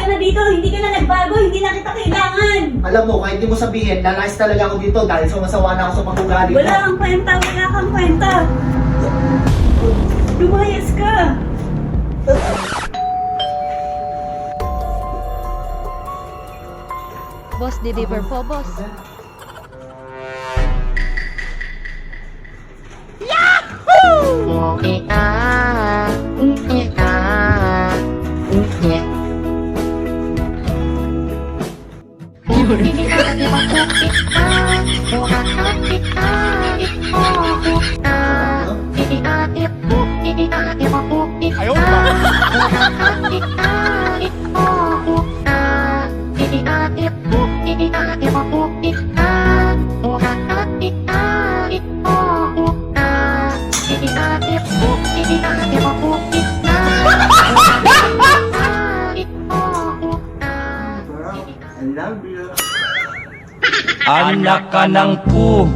ka na dito, hindi ka na nagbago, hindi na kita kailangan. Alam mo, kahit di mo sabihin, nalayas talaga ako dito dahil sumasawa na ako sa pag-ugali mo. Wala kang kwenta, wala kang kwenta. Lumayas ka. Boss, deliver po, boss. I love you. Anak ka ng pu.